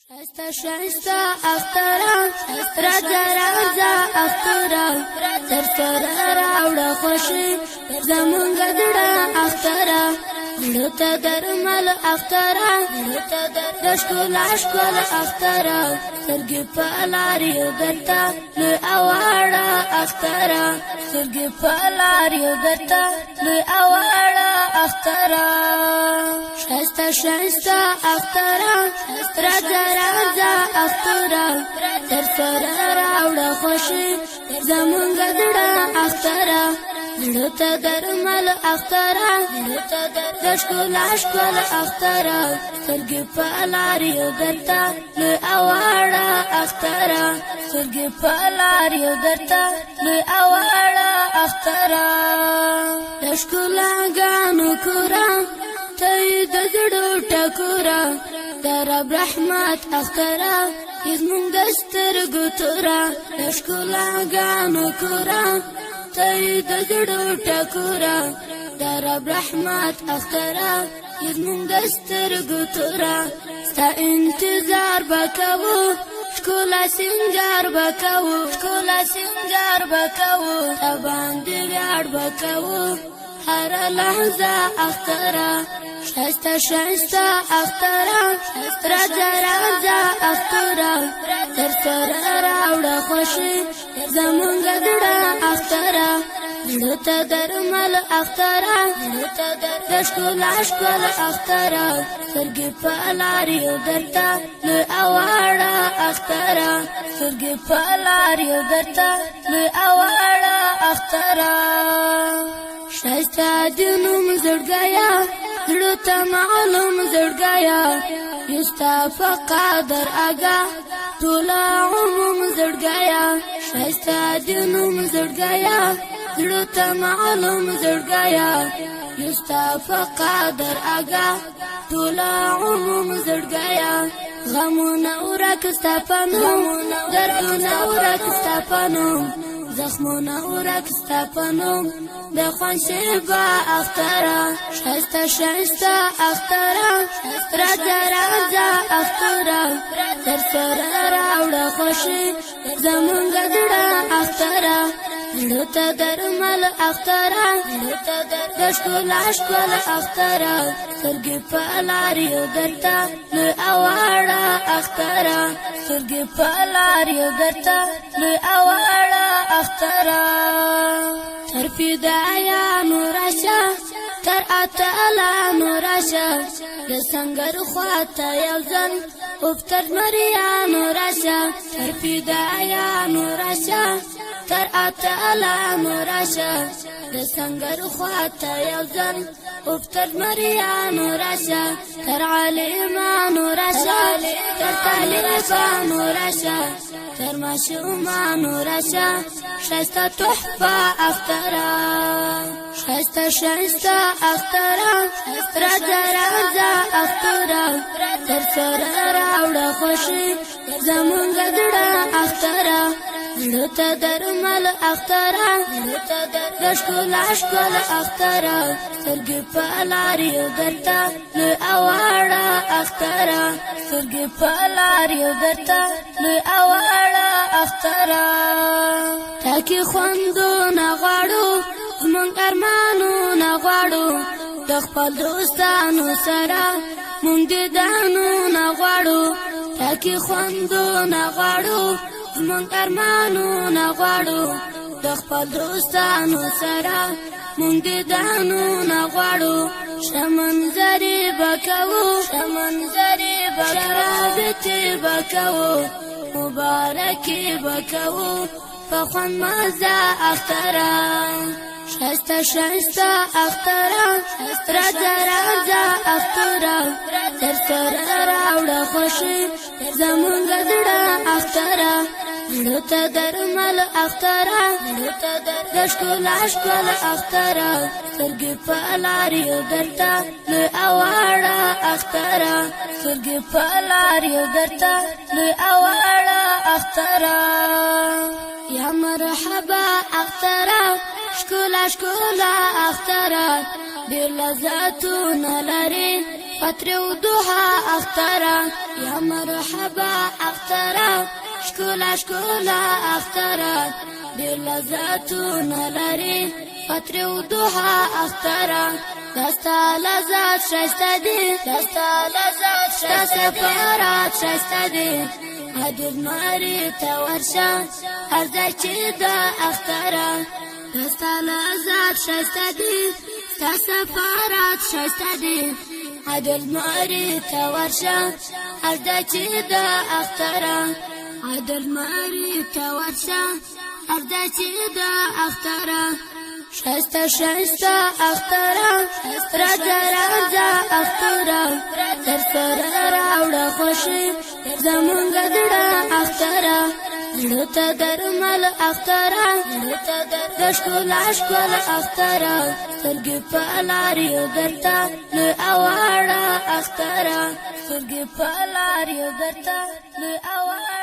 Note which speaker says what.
Speaker 1: شایسته اختره راځه راځه اختره تر سره راوړه خوښي زمونږ زړه اختره زړه ته درمل اختره د ښکلا ښکلا اختره سترګې په لار یو درته لوی اواړه اختره سترګې په لار یو درته لوی اواړه اختره شایسته اختره راځه راځه اختره تر سره راوړه خوښي زمونږ زړه اختره زړه ته درمل اختره د ښکلا ښکلا اختره سترګې په لار یو درته لوی اواړه اختره سترګې په لار یو درته لوی اواړه اختره د ښکلاګانو کوره ته د زړه ټکوره د رب رحمت اختره زمونږ د سترګو توره د ښکلاګانو کوره ته د زړه ټکوره د رب رحمت اختره زمونږ د سترګو توره ستا انتظار به کوو ښکلا سینګار به کوو ښکلا سینګار به کوو تا باندې ویاړ به کوو هر لحظه اختره شایسته اختره راځه راځه اختره تر سره راوړه خوښي زمونږ زړه اختره زړه ته درمل اختره د ښکلا ښکلا اختره سترګې په لار یو درته لوی اواړه اختره سترګې په لار یو درته لوی اواړه اختره شایسته د نوم زړګیه زړه ته معلوم زړګیه یو ستا په قدر اګه ټوله عموم زړګیه شایسته د نوم زړګیه زړه ته معلوم زړګیه یو ستا په قدر اګه ټوله عموم زړګیه غمونه ورک ستا په نوم دردونه ورک ستا په نوم زخمونه ورک ستا په نوم د خوند شیبه اختره شایسته اختره راځه راځه اختره تر سره راوړه خوښي زمونږ زړه اختره زړه ته درمل اختره د ښکلا ښکلا اختره سترګې په لار یو درته لوی اواړه اختره سترګې په لار یو درته لوی اواړه اختره تر فدایانو راشه تر اتلانو راشه د سنگر خواته یو ځل افتر مریانو راشه تر فدایانو راشه تر اتلانو راشه د سنگر خواته یو ځل افتر مریانو راشه تر عالمانو راشه تر طالبانو راشه تر ماشومانو راشه شایسته تحفه اختره شایسته اختره راځه راځه اختره تر سره راوړه خوښي زمونږ زړه اختره زړه ته درمل اختره د ښکلا ښکلا اختره سترګې په لار یو درته لوی اواړه اختره سترګې په لار یو درته لوی اواړه اختره تاکي خوندونه غواړو زمونږ ارمانونه غواړو د خپل دوستانو سره مونږ دیدنونه غواړو تاکي خوندونه غواړو زمونږ ارمانونه غواړو د خپل دوستانو سره مونږ دیدنونه غواړو شمنظرې به کوو شرابتې به کوو مبارکې به کوو په خوند مزه اختره شایسته اختره راځه راځه اختره تر سره راوړه خوښي زمونږ زړه اختره زړه ته درمل اختره د ښکلا ښکلا اختره سترګې په لار یو درته لوی اواړه اختره سترګې په لار یو درته لوی اواړه اختره یا مرحبا اختره شکولا شکولا اختره ډېر لذتونه لري فترې وضحا اختره یا مرحبا اختره شکولا شکولا اختره ډېر لذتونه لري فترې وضحا اختره دستا لذت شایسته دي دستا لذت شایسته سفارات شایسته دي عدل ماری ته ورشه هر ځای چې دا اختره دستا لذت شایسته دي ستا سفارات شایسته دي عدل ماری ته ورشه هر ځای چې دا اختره عدل ماری ته ورشه هر ځای چې دا اختره شایسته شایسته اختره راځه راځه اختره در سره راوړه خوښي زمونږ زړه اختره زړه ته درمل اختره د ښکلا ښکلا اختره سترګې په لار یو درته لوی اواړه اختره سترګې په لار یو درته لوی اواړه